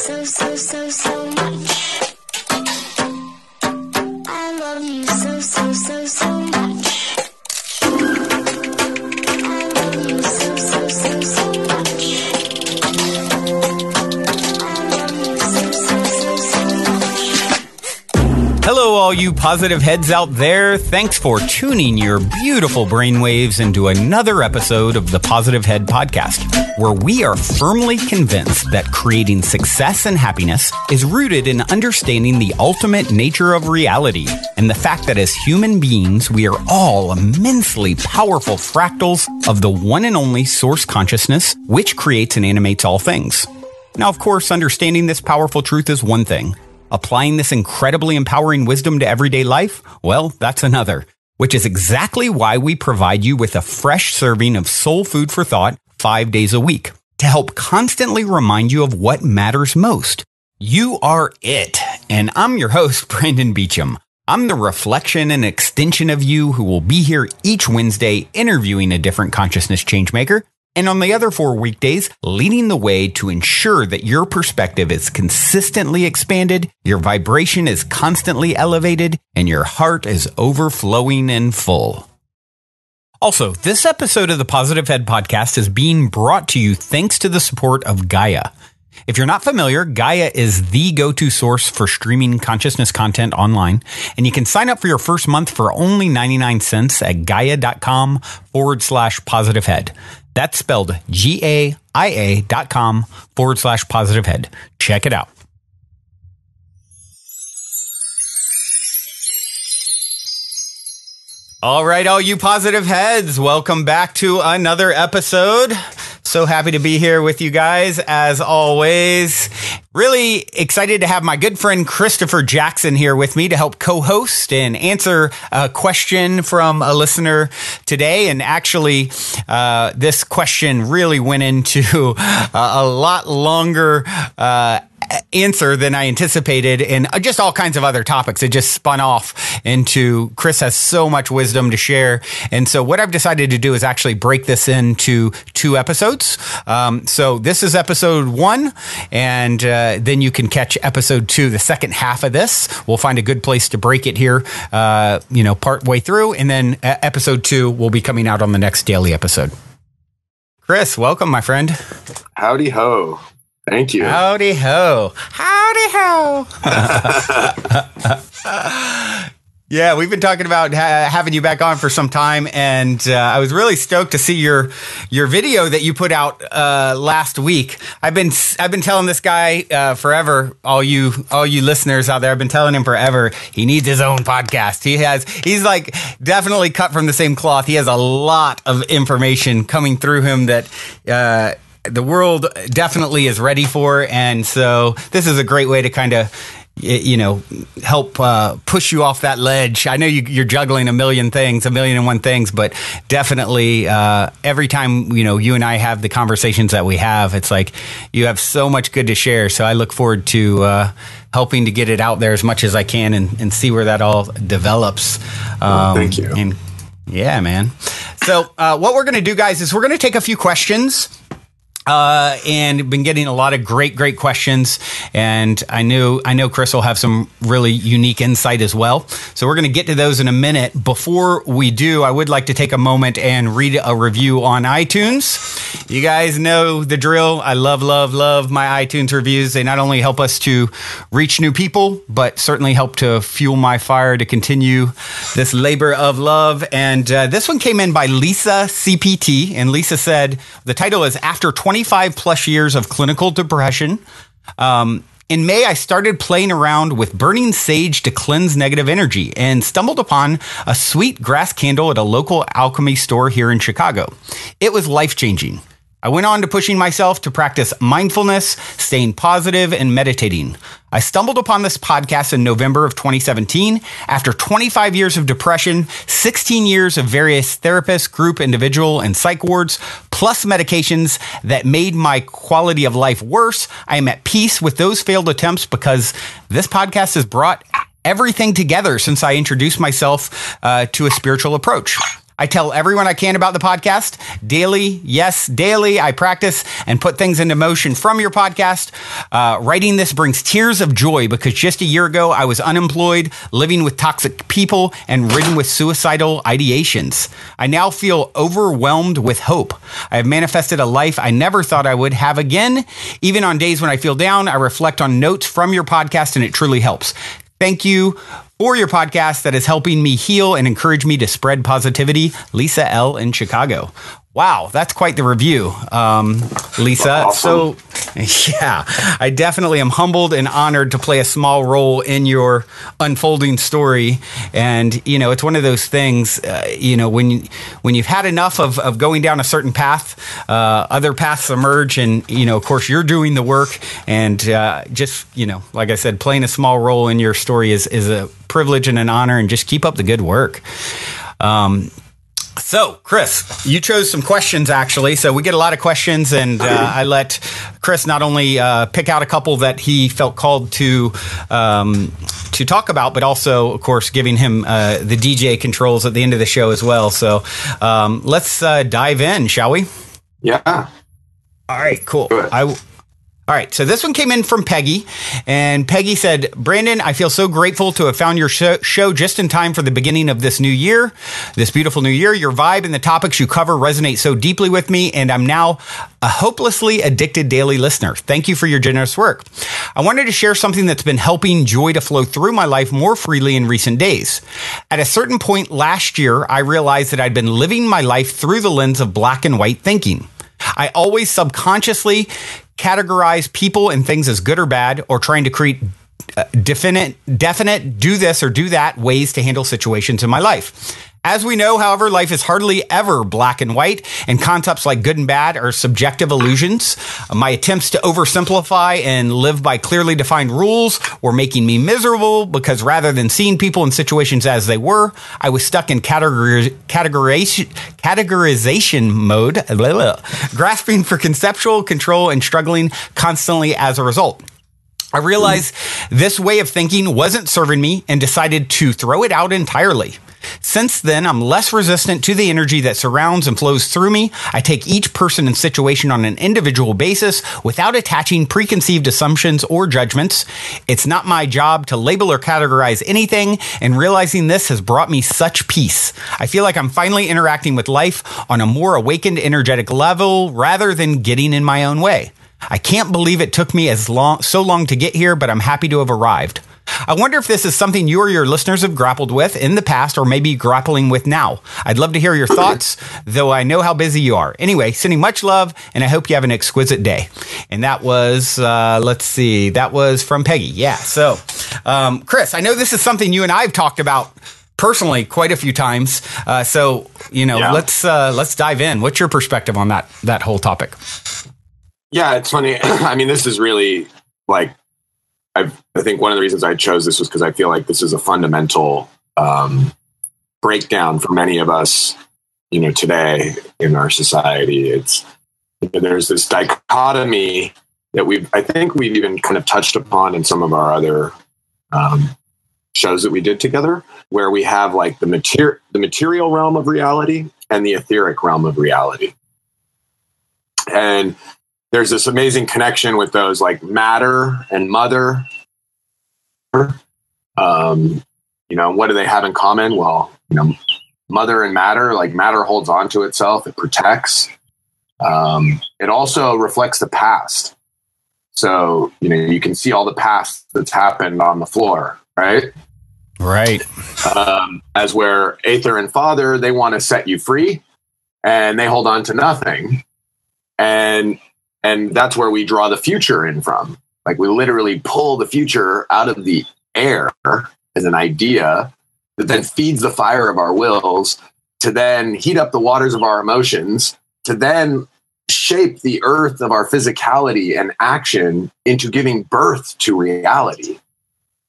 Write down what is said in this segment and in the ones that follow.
so much. I love you so much. I love you so much. I love you so much. Hello, all you positive heads out there. Thanks for tuning your beautiful brainwaves into another episode of the Positive Head Podcast, where we are firmly convinced that creating success and happiness is rooted in understanding the ultimate nature of reality and the fact that as human beings, we are all immensely powerful fractals of the one and only source consciousness, which creates and animates all things. Now, of course, understanding this powerful truth is one thing. Applying this incredibly empowering wisdom to everyday life, well, that's another, which is exactly why we provide you with a fresh serving of soul food for thought 5 days a week to help constantly remind you of what matters most. You are it. And I'm your host, Brandon Beecham. I'm the reflection and extension of you who will be here each Wednesday interviewing a different consciousness changemaker. And on the other 4 weekdays, leading the way to ensure that your perspective is consistently expanded, your vibration is constantly elevated, and your heart is overflowing and full. Also, this episode of the Positive Head Podcast is being brought to you thanks to the support of Gaia. If you're not familiar, Gaia is the go-to source for streaming consciousness content online, and you can sign up for your first month for only 99 cents at gaia.com/positivehead. That's spelled GAIA.com/positivehead. Check it out. All right, all you positive heads, welcome back to another episode. So happy to be here with you guys, as always. Really excited to have my good friend Christopher Jackson here with me to help co-host and answer a question from a listener today. And actually, this question really went into a lot longer answer than I anticipated, and just all kinds of other topics. It just spun off into Chris has so much wisdom to share. And so what I've decided to do is actually break this into 2 episodes. So this is episode 1, and then you can catch episode 2, the second half of this. We'll find a good place to break it here, part way through. And then episode 2 will be coming out on the next daily episode. Chris, welcome, my friend. Howdy ho. Thank you. Howdy ho. Howdy ho. Yeah, we've been talking about having you back on for some time, and I was really stoked to see your video that you put out last week. I've been telling this guy forever, all you listeners out there, I've been telling him forever, he needs his own podcast. He's like definitely cut from the same cloth. He has a lot of information coming through him that the world definitely is ready for. And so this is a great way to kind of, help push you off that ledge. I know you're juggling a million and one things, but definitely every time, you and I have the conversations that we have, it's like you have so much good to share. So I look forward to helping to get it out there as much as I can and see where that all develops. Thank you. And yeah, man. So what we're going to do, guys, is we're going to take a few questions. And been getting a lot of great questions, and I know Chris will have some really unique insight as well. So we're going to get to those in a minute. Before we do, I would like to take a moment and read a review on iTunes. You guys know the drill. I love my iTunes reviews. They not only help us to reach new people, but certainly help to fuel my fire to continue this labor of love. And this one came in by Lisa CPT, and Lisa said the title is After 25 plus years of clinical depression. In May, I started playing around with burning sage to cleanse negative energy and stumbled upon a sweet grass candle at a local alchemy store here in Chicago. It was life-changing. I went on to pushing myself to practice mindfulness, staying positive, and meditating. I stumbled upon this podcast in November of 2017 after 25 years of depression, 16 years of various therapist, group, individual, and psych wards, plus medications that made my quality of life worse. I am at peace with those failed attempts because this podcast has brought everything together since I introduced myself to a spiritual approach. I tell everyone I can about the podcast daily. Yes, daily. I practice and put things into motion from your podcast. Writing this brings tears of joy because just a year ago, I was unemployed, living with toxic people, and ridden with suicidal ideations. I now feel overwhelmed with hope. I have manifested a life I never thought I would have again. Even on days when I feel down, I reflect on notes from your podcast, and it truly helps. Thank you for your podcast that is helping me heal and encourage me to spread positivity. Lisa L. in Chicago. Wow, that's quite the review, Lisa. Awesome. So, yeah, I definitely am humbled and honored to play a small role in your unfolding story. And, you know, it's one of those things, you know, when you've had enough of going down a certain path, other paths emerge. And, you know, of course, you're doing the work. And just, you know, like I said, playing a small role in your story is a privilege and an honor. And just keep up the good work. So, Chris, you chose some questions, actually. So we get a lot of questions, and I let Chris not only pick out a couple that he felt called to talk about, but also, of course, giving him the DJ controls at the end of the show as well. So let's dive in, shall we? Yeah. All right, cool. All right, so this one came in from Peggy, and Peggy said, Brandon, I feel so grateful to have found your show just in time for the beginning of this new year, this beautiful new year. Your vibe and the topics you cover resonate so deeply with me, and I'm now a hopelessly addicted daily listener. Thank you for your generous work. I wanted to share something that's been helping joy to flow through my life more freely in recent days. At a certain point last year, I realized that I'd been living my life through the lens of black and white thinking. I always subconsciously categorize people and things as good or bad, or trying to create definite do this or do that ways to handle situations in my life. As we know, however, life is hardly ever black and white, and concepts like good and bad are subjective illusions. My attempts to oversimplify and live by clearly defined rules were making me miserable because rather than seeing people and situations as they were, I was stuck in categorization mode, grasping for conceptual control and struggling constantly as a result. I realized this way of thinking wasn't serving me and decided to throw it out entirely. Since then, I'm less resistant to the energy that surrounds and flows through me. I take each person and situation on an individual basis without attaching preconceived assumptions or judgments. It's not my job to label or categorize anything, and realizing this has brought me such peace. I feel like I'm finally interacting with life on a more awakened, energetic level rather than getting in my own way. I can't believe it took me so long to get here, but I'm happy to have arrived. I wonder if this is something you or your listeners have grappled with in the past or maybe grappling with now. I'd love to hear your thoughts, though I know how busy you are. Anyway, sending much love, and I hope you have an exquisite day. And that was, that was from Peggy. Yeah. So, Chris, I know this is something you and I have talked about personally quite a few times. Let's dive in. What's your perspective on that whole topic? Yeah, it's funny. I mean, this is really like, I think one of the reasons I chose this was because I feel like this is a fundamental breakdown for many of us, you know, today in our society. It's, there's this dichotomy that I think we've even kind of touched upon in some of our other shows that we did together, where we have like the material realm of reality and the etheric realm of reality. And there's this amazing connection with those, like matter and mother. You know, what do they have in common? Well, you know, mother and matter, like matter holds on to itself, it protects. It also reflects the past. So, you know, you can see all the past that's happened on the floor, right? Right. As where Aether and Father, they want to set you free and they hold on to nothing. And that's where we draw the future in from. Like we literally pull the future out of the air as an idea that then feeds the fire of our wills to then heat up the waters of our emotions, to then shape the earth of our physicality and action into giving birth to reality.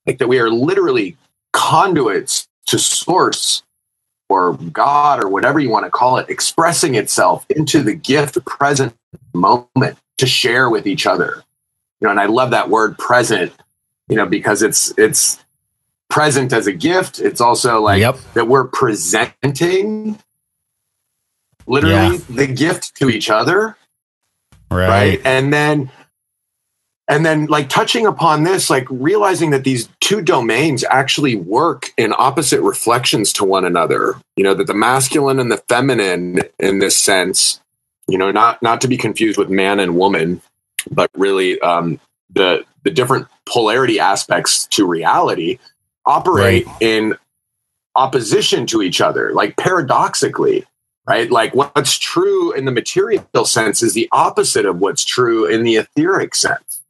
Like that we are literally conduits to source or God or whatever you want to call it, expressing itself into the gift present moment to share with each other. You know, and I love that word present, you know, because it's present as a gift. It's also like that we're presenting literally the gift to each other. Right. And then like touching upon this, like realizing that these two domains actually work in opposite reflections to one another, that the masculine and the feminine in this sense, not to be confused with man and woman, but really the different polarity aspects to reality operate in opposition to each other, like paradoxically. Right? Like what's true in the material sense is the opposite of what's true in the etheric sense.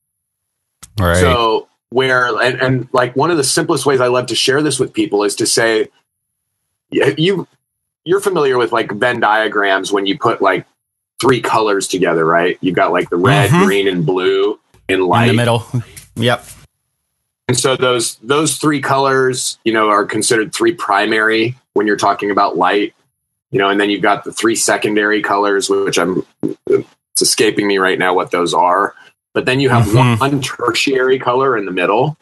Right. So and like one of the simplest ways I love to share this with people is to say, you're familiar with like Venn diagrams when you put like three colors together, right? You've got like the red, green, and blue in light. In the middle. Yep. And so those three colors, are considered three primary when you're talking about light. And then you've got the three secondary colors, which it's escaping me right now what those are. But then you have one tertiary color in the middle.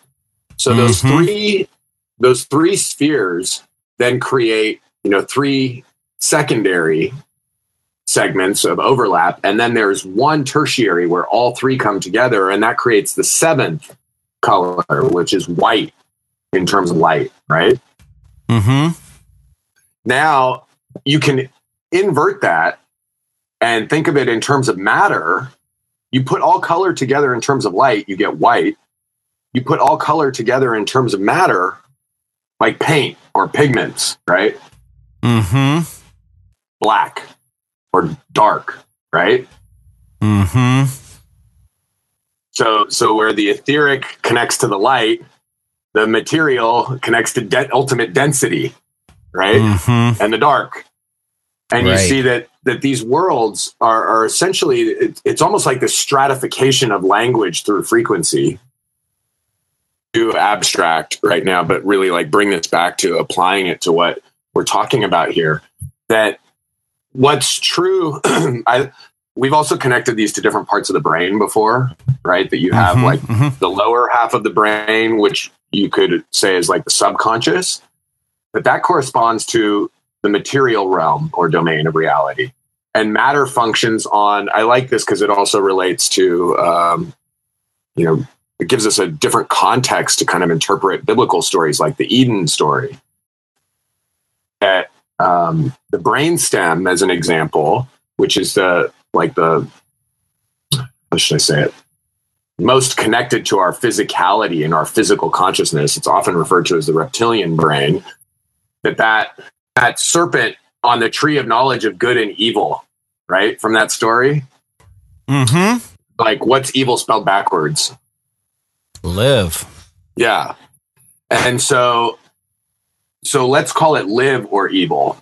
So those three spheres then create, three secondary segments of overlap. And then there's one tertiary where all three come together, and that creates the seventh color, which is white in terms of light, right? Now, you can invert that and think of it in terms of matter. You put all color together in terms of light, you get white. You put all color together in terms of matter, like paint or pigments, right? Black or dark, right? So where the etheric connects to the light, the material connects to ultimate density, right? And the dark. And you see that these worlds are essentially, it's almost like this stratification of language through frequency. Too abstract right now, but really like bring this back to applying it to what we're talking about here. That what's true, we've also connected these to different parts of the brain before, right? That you have like the lower half of the brain, which you could say is like the subconscious, but that corresponds to the material realm or domain of reality. And matter functions on, I like this because it also relates to, it gives us a different context to kind of interpret biblical stories like the Eden story. That the brainstem, as an example, which is how should I say it? Most connected to our physicality and our physical consciousness. It's often referred to as the reptilian brain. That serpent on the tree of knowledge of good and evil, right? From that story. Like, what's evil spelled backwards? Live. Yeah. And so let's call it live or evil.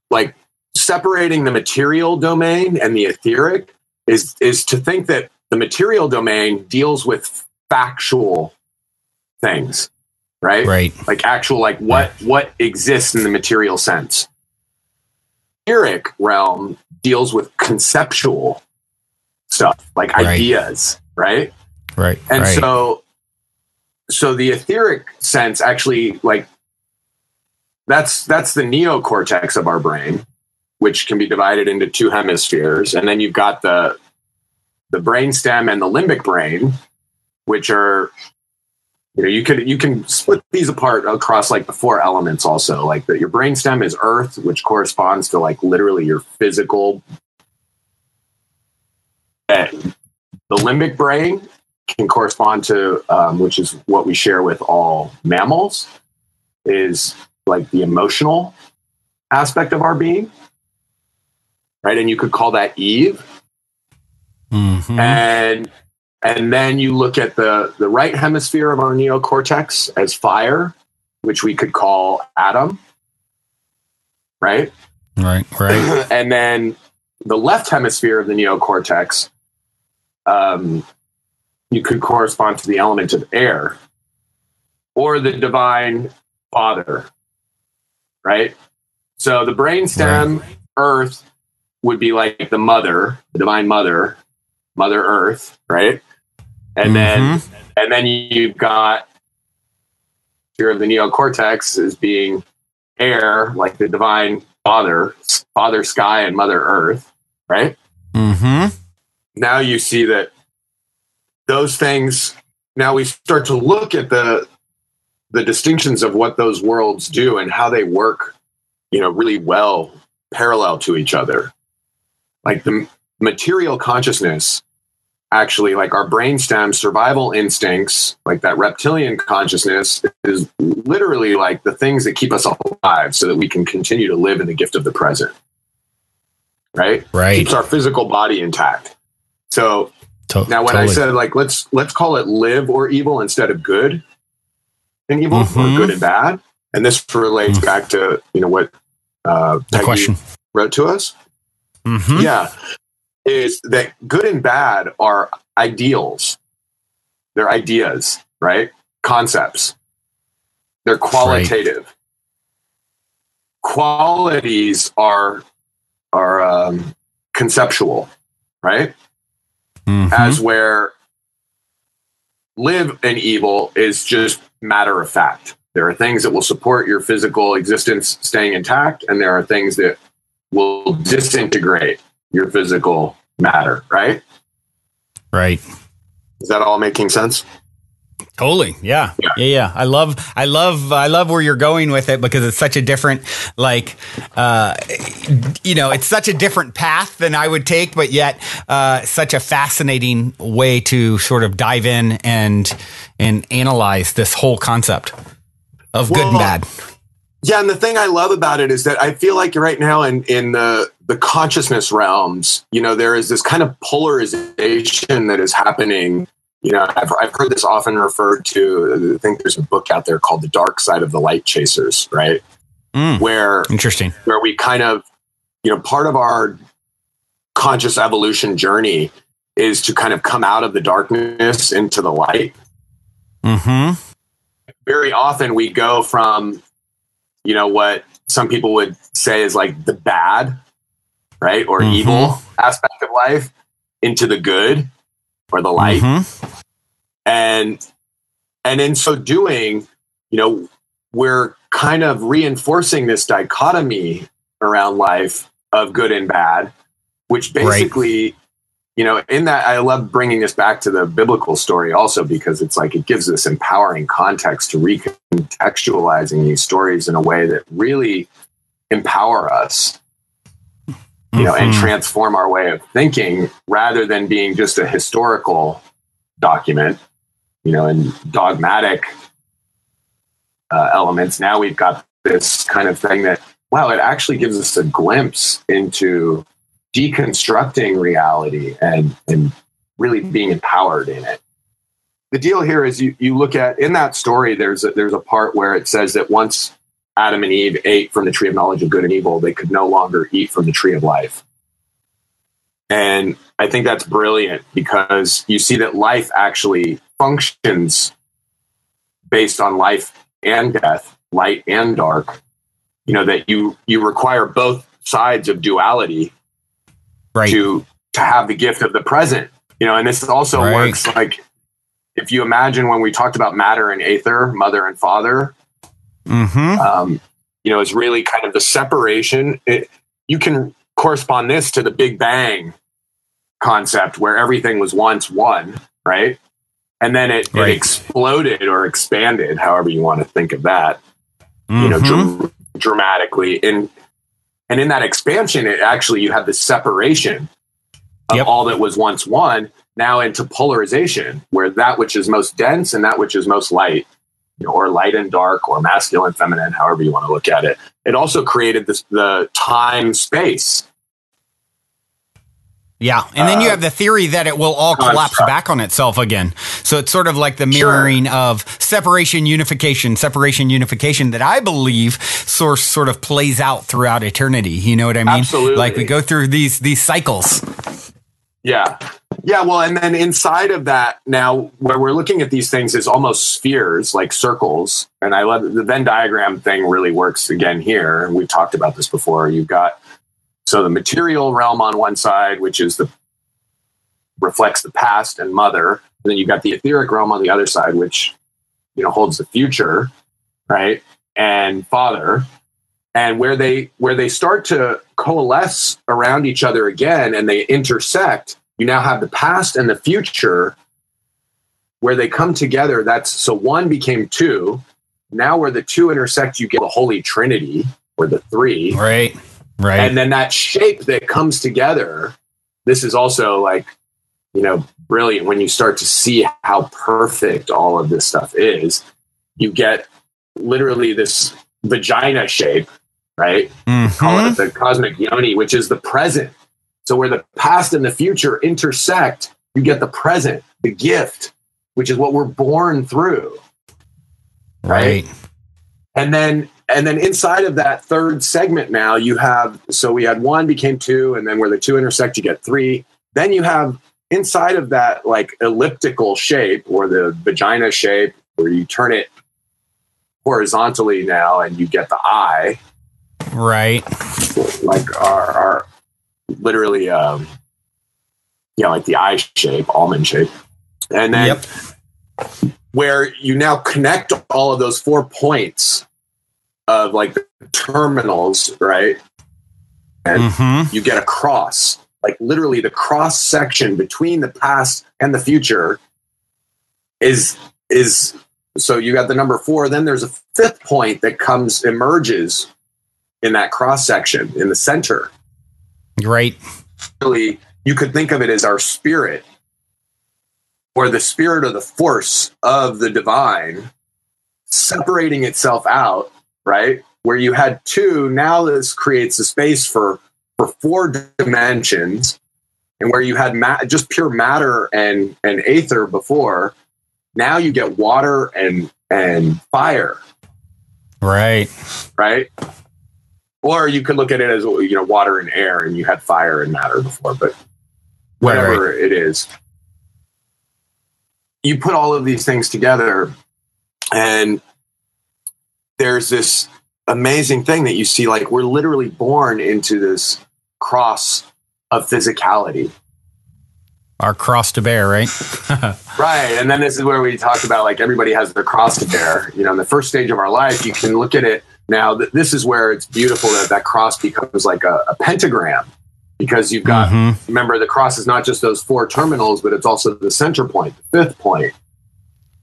Like, separating the material domain and the etheric is to think that the material domain deals with factual things. Right. Like actual, like what exists in the material sense. Etheric realm deals with conceptual stuff, like ideas, right? And so the etheric sense actually, like, that's the neocortex of our brain, which can be divided into two hemispheres. And then you've got the brainstem and the limbic brain, which are, you can split these apart across like the four elements also. Like your brainstem is earth, which corresponds to like literally your physical. The limbic brain can correspond to, which is what we share with all mammals, is like the emotional aspect of our being. Right. And you could call that Eve. And then you look at the right hemisphere of our neocortex as fire, which we could call Adam. Right. And then the left hemisphere of the neocortex, you could correspond to the element of air or the divine father. Right. So the brainstem, earth, would be like the mother, the divine mother, Mother Earth, right? And then you've got here of the neocortex as being air, like the divine father sky and mother earth, right? Mm-hmm. Now you see that those things, now we start to look at the distinctions of what those worlds do and how they work, really well parallel to each other. Like the material consciousness, actually, like our brainstem survival instincts, like that reptilian consciousness is literally like the things that keep us alive so that we can continue to live in the gift of the present. Right? Keeps our physical body intact. So now when I said like, let's call it live or evil instead of good and evil, or good and bad. And this relates back to, what the Peggy question wrote to us. Mm-hmm. Yeah. Is that good and bad are ideals. They're ideas, right? Concepts. They're qualitative. Right. Qualities are conceptual, right? Mm-hmm. As where live and evil is just matter of fact. There are things that will support your physical existence staying intact, and there are things that will disintegrate your physical matter, right? Right. Is that all making sense? Totally. Yeah. I love where you're going with it, because it's such a different, it's such a different path than I would take, but yet such a fascinating way to sort of dive in and analyze this whole concept of good and bad. Yeah. And the thing I love about it is that I feel like right now in the consciousness realms, there is this kind of polarization that is happening. I've heard this often referred to. I think there's a book out there called The Dark Side of the Light Chasers, right? Where we kind of, part of our conscious evolution journey is to kind of come out of the darkness into the light. Mm-hmm. Very often we go from, what some people would say is like the bad, right? Or evil aspect of life into the good or the light. And in so doing, we're kind of reinforcing this dichotomy around life of good and bad, which basically, in that, I love bringing this back to the biblical story also, because it's like, it gives this empowering context to recontextualizing these stories in a way that really empower us, and transform our way of thinking, rather than being just a historical document, and dogmatic elements. Now we've got this kind of thing that, wow, it actually gives us a glimpse into deconstructing reality and really being empowered in it. The deal here is you look at, in that story, there's a part where it says that once Adam and Eve ate from the tree of knowledge of good and evil, they could no longer eat from the tree of life. And I think that's brilliant, because you see that life actually functions based on life and death, light and dark, that you require both sides of duality to have the gift of the present, and this also works like, if you imagine when we talked about matter and aether, mother and father, is really kind of the separation. You can correspond this to the Big Bang concept, where everything was once one, right? And then it exploded or expanded, however you want to think of that, dramatically. And in that expansion, it actually, you have the separation of all that was once one now into polarization, where that which is most dense and that which is most light, or light and dark, or masculine, feminine, however you want to look at it. It also created the time space. Yeah. And then you have the theory that it will all collapse back on itself again. So it's sort of like the mirroring of separation, unification that I believe sort of plays out throughout eternity. You know what I mean? Absolutely. Like we go through these cycles. Yeah. Yeah. Well, and then inside of that, now where we're looking at these things is almost spheres, like circles. And I love the Venn diagram thing really works again here. And we've talked about this before. You've got, so the material realm on one side, which is reflects the past and mother. And then you've got the etheric realm on the other side, which, holds the future, right? And father. And where they start to coalesce around each other again and they intersect, you now have the past and the future where they come together. So one became two. Now where the two intersect, you get the Holy Trinity, or the three. Right. And then that shape that comes together, this is also like, brilliant when you start to see how perfect all of this stuff is. You get literally this vagina shape, right? Call it the cosmic yoni, which is the present. So where the past and the future intersect, you get the present, the gift, which is what we're born through. Right. And then inside of that third segment, now you have, so we had one became two, and then where the two intersect, you get three. Then you have inside of that like elliptical shape, or the vagina shape, where you turn it horizontally now and you get the eye. Right. Like our literally, like the eye shape, almond shape. And then where you now connect all of those 4 points of like the terminals, right? And you get a cross, like literally the cross section between the past and the future is so you got the number 4. Then there's a 5th point that emerges in that cross section in the center. Right. Really, you could think of it as our spirit, or the spirit or the force of the divine separating itself out, right? Where you had 2, now this creates a space for 4 dimensions, and where you had just pure matter and aether before, now you get water and fire. Right. Or you could look at it as, water and air, and you had fire and matter before, but whatever it is. You put all of these things together, and there's this amazing thing that you see, like we're literally born into this cross of physicality. Our cross to bear, right? Right. And then this is where we talk about like everybody has their cross to bear. In the first stage of our life, you can look at it now. This is where it's beautiful that cross becomes like a pentagram, because you've got, remember, the cross is not just those 4 terminals, but it's also the center point, the 5th point.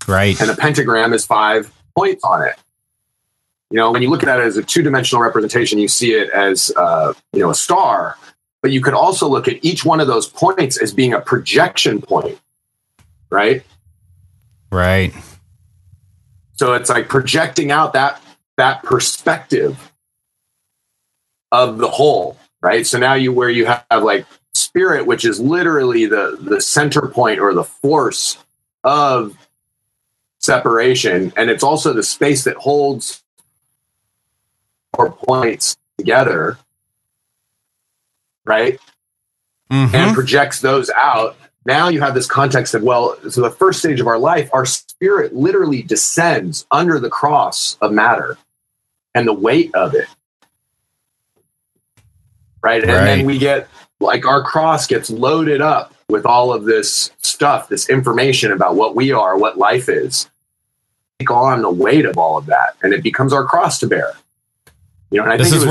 Right. And the pentagram is 5 points on it. When you look at it as a 2-dimensional representation, you see it as, a star. But you could also look at each one of those points as being a projection point, right? Right. So it's like projecting out that perspective of the whole, right? So now where you have like spirit, which is literally the center point or the force of separation, and it's also the space that holds 4 points together, right? And projects those out. Now you have this context of, so the first stage of our life, our spirit literally descends under the cross of matter and the weight of it. Right. And then we get like our cross gets loaded up with all of this stuff, this information about what we are, what life is. Take on the weight of all of that, and it becomes our cross to bear. And I this think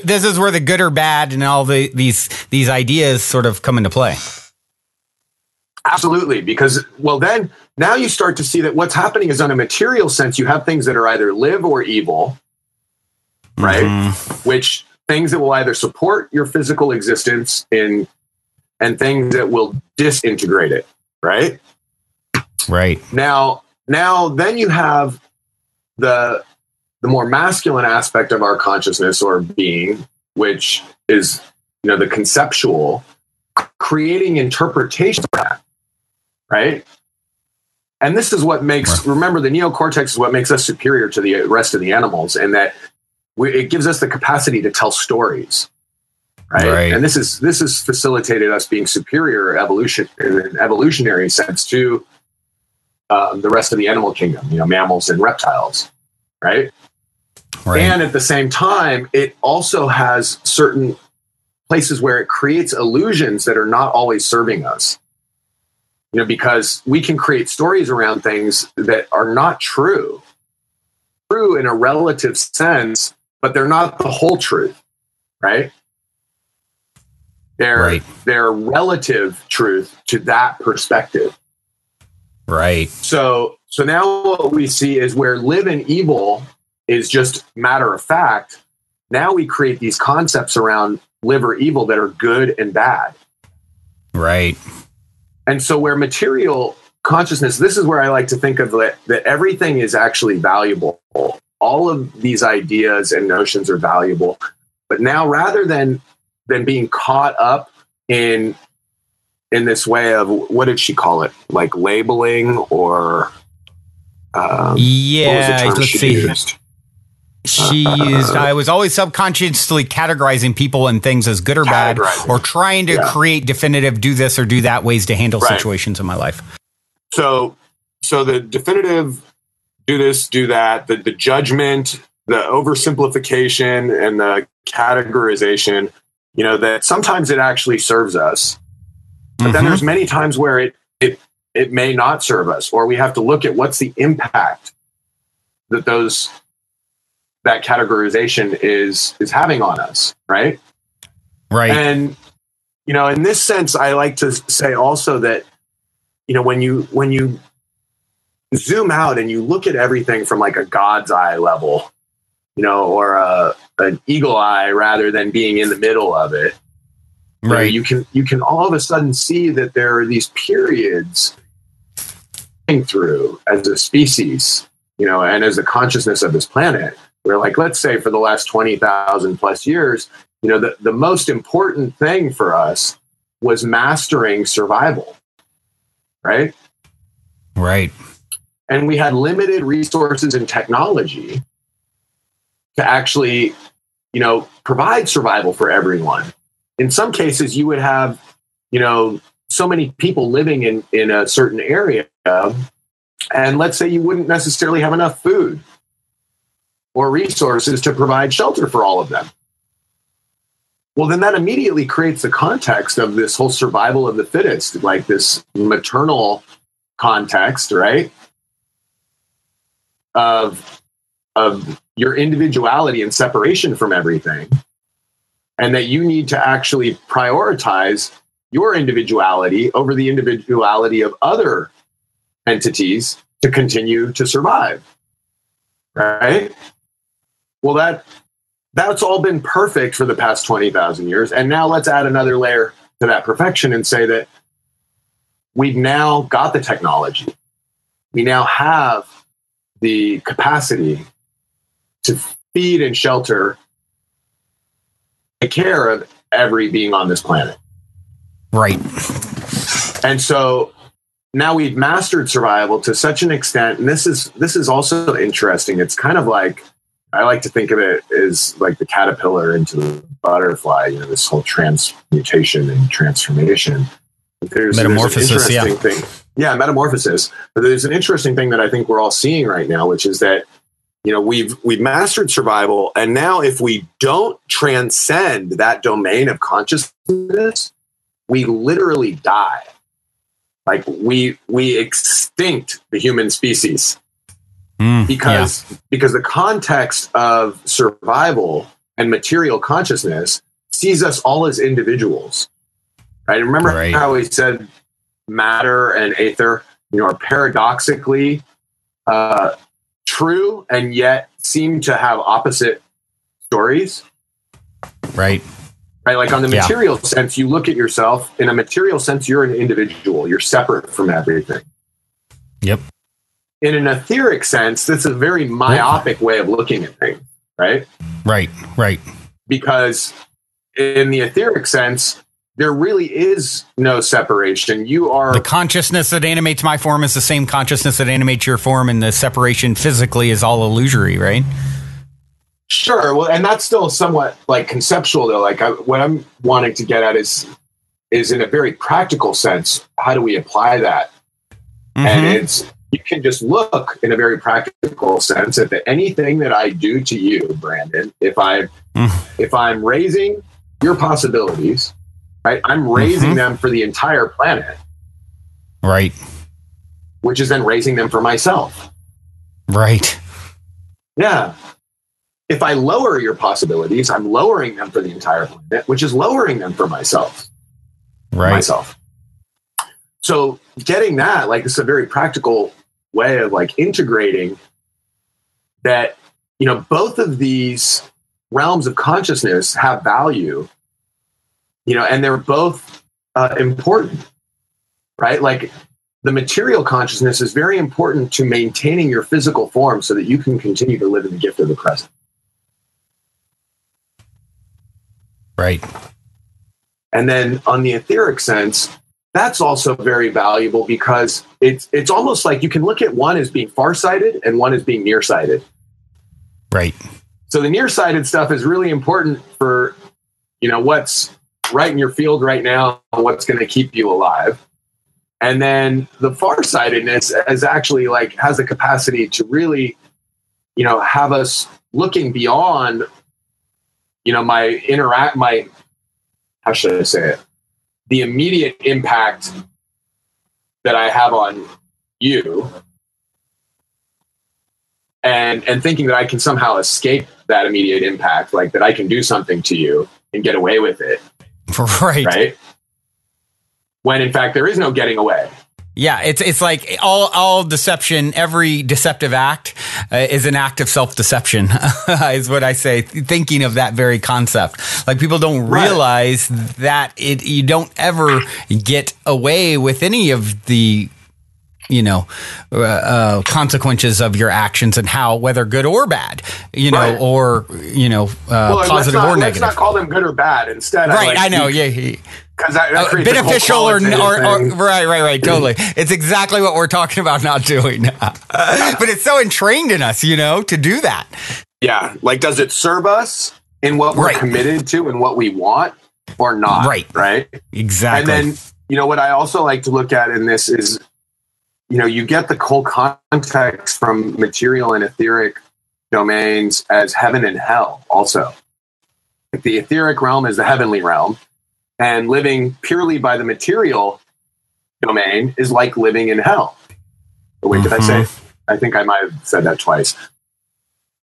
this is where the good or bad and all these ideas sort of come into play. Absolutely, because then now you start to see that what's happening is, on a material sense, you have things that are either live or evil, right? Which things that will either support your physical existence and things that will disintegrate it, right? Right. Now then you have the more masculine aspect of our consciousness or being, which is, the conceptual, creating interpretations of that, right? And this is what makes, remember, the neocortex is what makes us superior to the rest of the animals, and that it gives us the capacity to tell stories, right? And this has facilitated us being superior in an evolutionary sense to the rest of the animal kingdom, mammals and reptiles, right? And at the same time, it also has certain places where it creates illusions that are not always serving us. Because we can create stories around things that are not true in a relative sense, but they're not the whole truth, right? They're relative truth to that perspective. Right. So now what we see is where live and evil is just matter of fact. Now we create these concepts around live or evil that are good and bad. Right. And so where material consciousness, this is where I like to think of that everything is actually valuable. All of these ideas and notions are valuable. But now rather than being caught up in this way of, what did she call it? Like labeling or what was the term let's she see. used? I was always subconsciously categorizing people and things as good or bad, or trying to create definitive do this or do that ways to handle situations in my life. So the definitive do this, do that, the judgment, the oversimplification and the categorization, that sometimes it actually serves us. But then there's many times where it may not serve us, or we have to look at what's the impact that categorization is having on us, right? Right. And in this sense, I like to say also that when you zoom out and you look at everything from like a God's eye level, or an eagle eye rather than being in the middle of it, right? You can all of a sudden see that there are these periods through as a species, and as a consciousness of this planet, where, like, let's say for the last 20,000 plus years, the most important thing for us was mastering survival, right? Right. And we had limited resources and technology to actually, provide survival for everyone. In some cases, you would have, so many people living in a certain area, and let's say you wouldn't necessarily have enough food or resources to provide shelter for all of them. Well, then that immediately creates the context of this whole survival of the fittest, like this maternal context, right? Of your individuality and separation from everything, and that you need to actually prioritize your individuality over the individuality of other entities to continue to survive, right? Well, that's all been perfect for the past 20,000 years. And now let's add another layer to that perfection and say that we've now got the technology. We now have the capacity to feed and shelter, take care of every being on this planet. Right. And so now we've mastered survival to such an extent, and this is also interesting. It's kind of like, I like to think of it as like the caterpillar into the butterfly, this whole transmutation and transformation. There's metamorphosis, an interesting thing. Yeah, metamorphosis. But there's an interesting thing that I think we're all seeing right now, which is that, we've mastered survival, and now if we don't transcend that domain of consciousness, we literally die. Like we extinct the human species. Because the context of survival and material consciousness sees us all as individuals, right? And remember how we said matter and ether, are paradoxically true and yet seem to have opposite stories, right? Like on the material sense, you look at yourself. In a material sense, you're an individual. You're separate from everything. Yep. In an etheric sense, that's a very myopic way of looking at things, right? Right. Because in the etheric sense, there really is no separation. You are... The consciousness that animates my form is the same consciousness that animates your form, and the separation physically is all illusory, right? Sure. Well, and that's still somewhat like conceptual, though. Like what I'm wanting to get at is in a very practical sense, how do we apply that? And you can just look in a very practical sense at anything that I do to you, Brandon. If I'm raising your possibilities, right, I'm raising them for the entire planet, right? Which is then raising them for myself, right? Yeah, if I lower your possibilities, I'm lowering them for the entire planet, which is lowering them for myself. Myself. So getting that, like, it's a very practical way of like integrating that, you know, both of these realms of consciousness have value, you know, and they're both important, right? Like the material consciousness is very important to maintaining your physical form so that you can continue to live in the gift of the present. Right. And then on the etheric sense, that's also very valuable because it's almost like you can look at one as being farsighted and one as being nearsighted. Right. So the nearsighted stuff is really important for, you know, what's right in your field right now, what's going to keep you alive. And then the farsightedness is actually like has the capacity to really, you know, have us looking beyond, you know, how should I say it? The immediate impact that I have on you and thinking that I can somehow escape that immediate impact, like that I can do something to you and get away with it. Right. Right. When in fact, there is no getting away. Yeah, it's like all deception, every deceptive act is an act of self-deception, is what I say, thinking of that very concept. Like people don't realize that you don't ever get away with any of the, you know, consequences of your actions and how, whether good or bad, you know, or, you know, positive or negative. Let's not call them good or bad. Instead, right. I know. Yeah. Because that beneficial or right, totally. It's exactly what we're talking about not doing. But it's so entrained in us, you know, to do that. Yeah. Like, does it serve us in what we're committed to and what we want or not? Right. Exactly. And then, you know, what I also like to look at in this is, you know, you get the whole context from material and etheric domains as heaven and hell also. Like the etheric realm is the heavenly realm. And living purely by the material domain is like living in hell. But wait, did I say? I think I might have said that twice.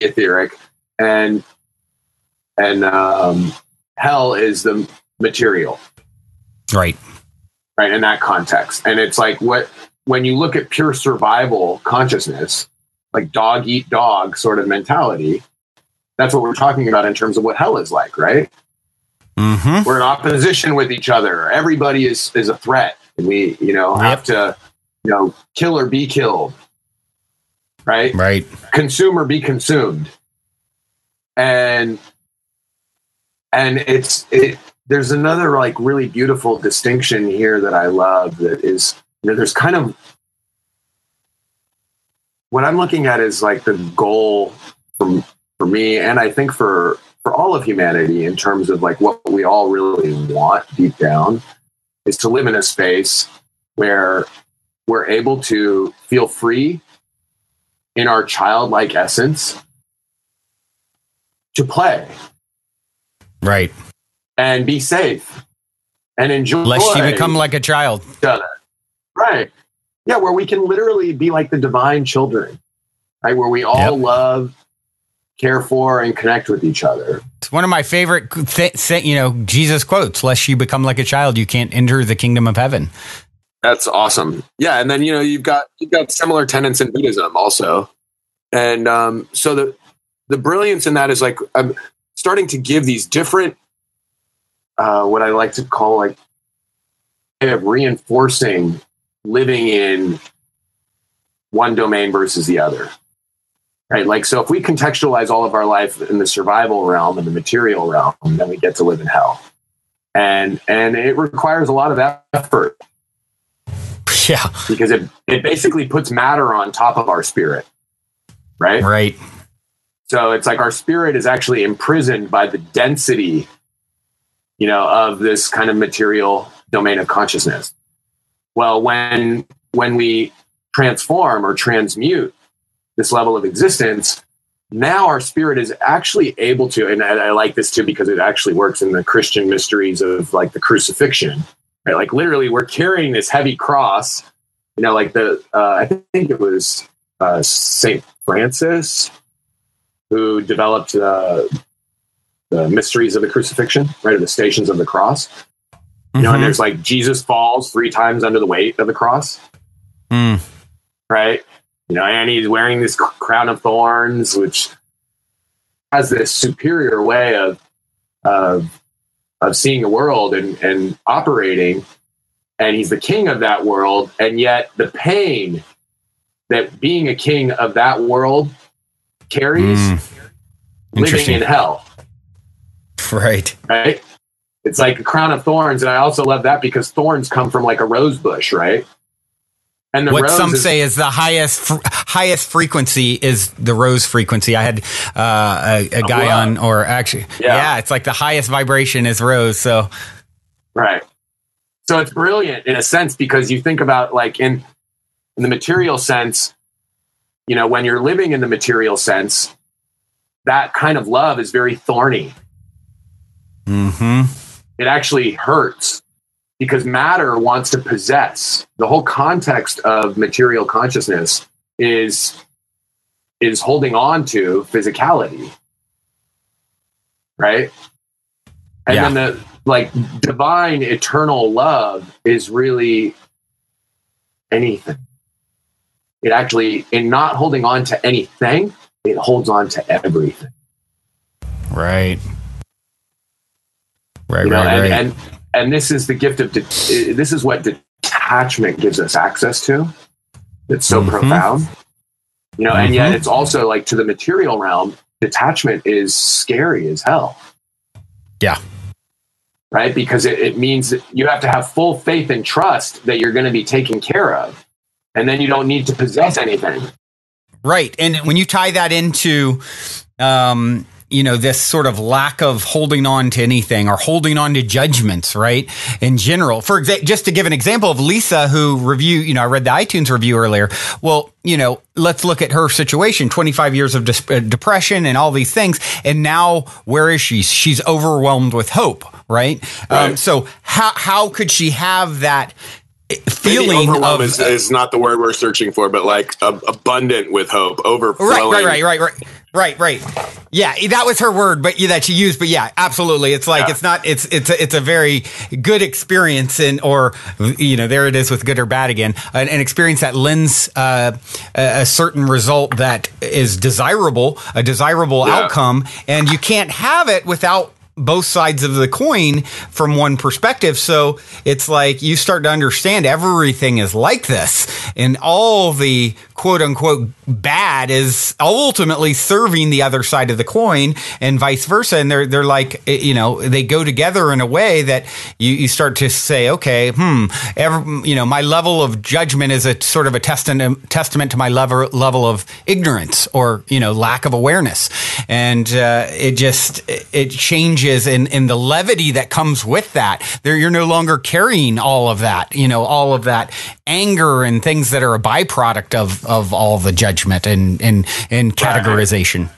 Etheric and hell is the material. Right. Right. In that context. And it's like when you look at pure survival consciousness, like dog eat dog sort of mentality, that's what we're talking about in terms of what hell is like, right? Mm-hmm. We're in opposition with each other. Everybody is a threat. And we, you know, have to, you know, kill or be killed. Right? Right. Consume or be consumed. And there's another like really beautiful distinction here that I love that is, you know, there's kind of what I'm looking at is like the goal for me, and I think for all of humanity in terms of like what we all really want deep down is to live in a space where we're able to feel free in our childlike essence to play. Right. And be safe and enjoy. Lest you become like a child. Right. Yeah, where we can literally be like the divine children, right? Where we all love, care for, and connect with each other. It's one of my favorite, you know, Jesus quotes, lest you become like a child, you can't enter the kingdom of heaven. That's awesome. Yeah. And then, you know, you've got similar tenets in Buddhism also. And so the brilliance in that is like, I'm starting to give these different, what I like to call like kind of reinforcing living in one domain versus the other. Right. Like, so if we contextualize all of our life in the survival realm and the material realm, then we get to live in hell. And it requires a lot of effort. Yeah. Because it basically puts matter on top of our spirit. Right. Right. So it's like our spirit is actually imprisoned by the density, you know, of this kind of material domain of consciousness. Well, when we transform or transmute this level of existence, now our spirit is actually able to, and I like this too because it actually works in the Christian mysteries of like the crucifixion, right? Like literally we're carrying this heavy cross, you know, like I think it was Saint Francis who developed the mysteries of the crucifixion, right? Or the stations of the cross. You know, and there's like Jesus falls 3 times under the weight of the cross. Right? You know, and he's wearing this crown of thorns, which has this superior way of seeing the world and operating. And he's the king of that world. And yet the pain that being a king of that world carries, living in hell. Right. Right? It's like a crown of thorns. And I also love that because thorns come from like a rose bush, right? And the what rose some say is the highest frequency is the rose frequency. I had a guy on, or actually, it's like the highest vibration is rose. So, right. So it's brilliant in a sense because you think about like in the material sense, you know, when you're living in the material sense, that kind of love is very thorny. It actually hurts because matter wants to possess. The whole context of material consciousness is holding on to physicality, right? And then the like divine eternal love is really anything. It actually, in not holding on to anything, it holds on to everything. Right. Right, you know, right. And this is the gift of this is what detachment gives us access to. It's so profound, you know, and yet it's also like to the material realm, detachment is scary as hell. Yeah. Right. Because it means that you have to have full faith and trust that you're going to be taken care of. And then you don't need to possess anything. Right. And when you tie that into, you know, this sort of lack of holding on to anything or holding on to judgments, right? In general, for example, just to give an example of Lisa, who I read the iTunes review earlier. Well, you know, let's look at her situation, 25 years of depression and all these things. And now where is she? She's overwhelmed with hope, right? So how could she have that feeling overwhelm of is not the word we're searching for, but like abundant with hope, overflowing. Right. Yeah, that was her word, but that she used. But yeah, absolutely. It's like it's a very good experience, or you know, there it is with good or bad again. An experience that lends a certain result that is desirable, a desirable outcome, and you can't have it without both sides of the coin from one perspective. So it's like you start to understand everything is like this, and all the quote unquote bad is ultimately serving the other side of the coin, and vice versa. And they're like, you know, they go together in a way that you start to say, okay, you know, my level of judgment is a sort of a testament to my level of ignorance, or, you know, lack of awareness. And it changes in the levity that comes with that. You're no longer carrying all of that, you know, all of that anger and things that are a byproduct of all the judgment and categorization.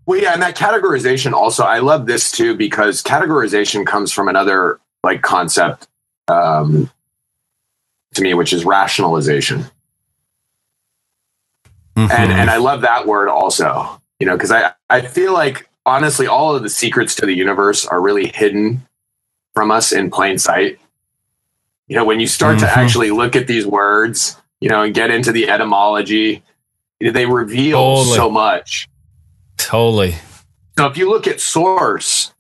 Well, yeah, and that categorization also, I love this too, because categorization comes from another like concept to me, which is rationalization. And I love that word also, you know, because I feel like honestly, all of the secrets to the universe are really hidden from us in plain sight. You know, when you start to actually look at these words, you know, and get into the etymology, they reveal so much. Totally. So if you look at source,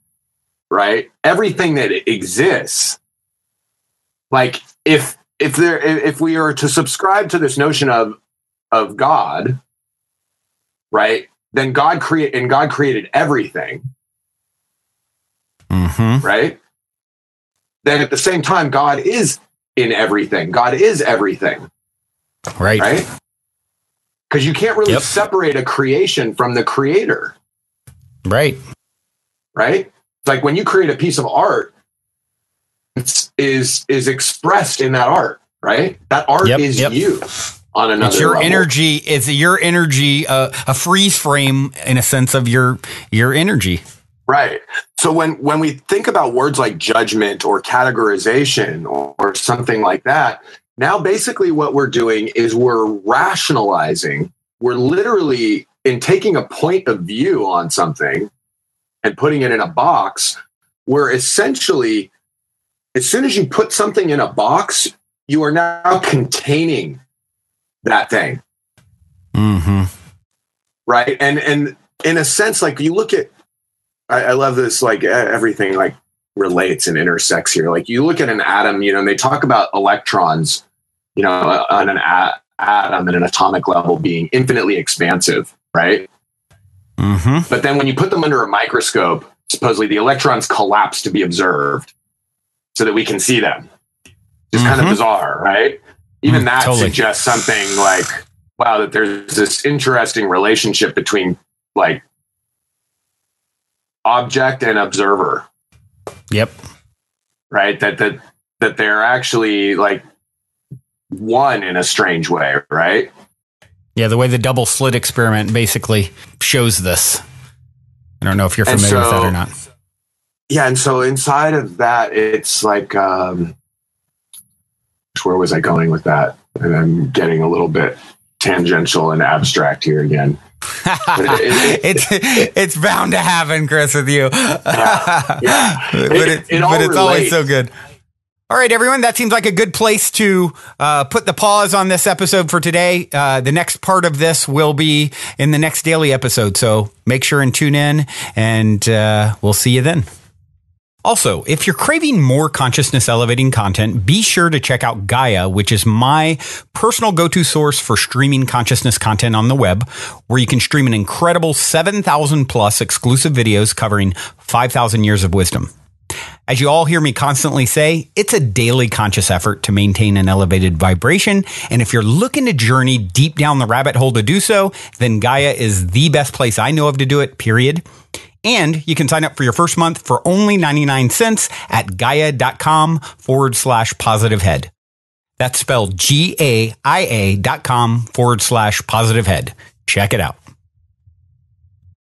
right, everything that exists, like if we are to subscribe to this notion of God, right, then God created everything, right? Then at the same time, God is in everything. God is everything, right? Because you can't really separate a creation from the creator, right? It's like when you create a piece of art, it is expressed in that art, right? That art is you. On another it's your level. energy. It's your energy, a freeze frame in a sense of your energy. Right. So when we think about words like judgment or categorization or something like that, now basically what we're doing is we're rationalizing. We're literally in taking a point of view on something and putting it in a box, we're essentially, as soon as you put something in a box, you are now containing that thing. Mm-hmm. Right. And in a sense, like you look at, I love this, like everything like relates and intersects here. Like you look at an atom, and they talk about electrons, on an atom at an atomic level being infinitely expansive. Right. Mm-hmm. But then when you put them under a microscope, supposedly the electrons collapse to be observed so that we can see them. It's kind of bizarre, right? Even that totally suggests something like, wow, that there's this interesting relationship between like object and observer. Yep. Right? That they're actually like one in a strange way, right? Yeah, the way the double slit experiment basically shows this. I don't know if you're familiar with that or not. Yeah, and so inside of that, it's like, where was I going with that? And I'm getting a little bit tangential and abstract here again. It's bound to happen, Chris, with you. Yeah. But it's always so good. All right, everyone, that seems like a good place to put the pause on this episode for today. The next part of this will be in the next daily episode, so make sure and tune in, and we'll see you then. Also, if you're craving more consciousness elevating content, be sure to check out Gaia, which is my personal go-to source for streaming consciousness content on the web, where you can stream an incredible 7,000 plus exclusive videos covering 5,000 years of wisdom. As you all hear me constantly say, it's a daily conscious effort to maintain an elevated vibration. And if you're looking to journey deep down the rabbit hole to do so, then Gaia is the best place I know of to do it, period. And you can sign up for your first month for only 99 cents at gaia.com/positivehead. That's spelled GAIA.com/positivehead. Check it out.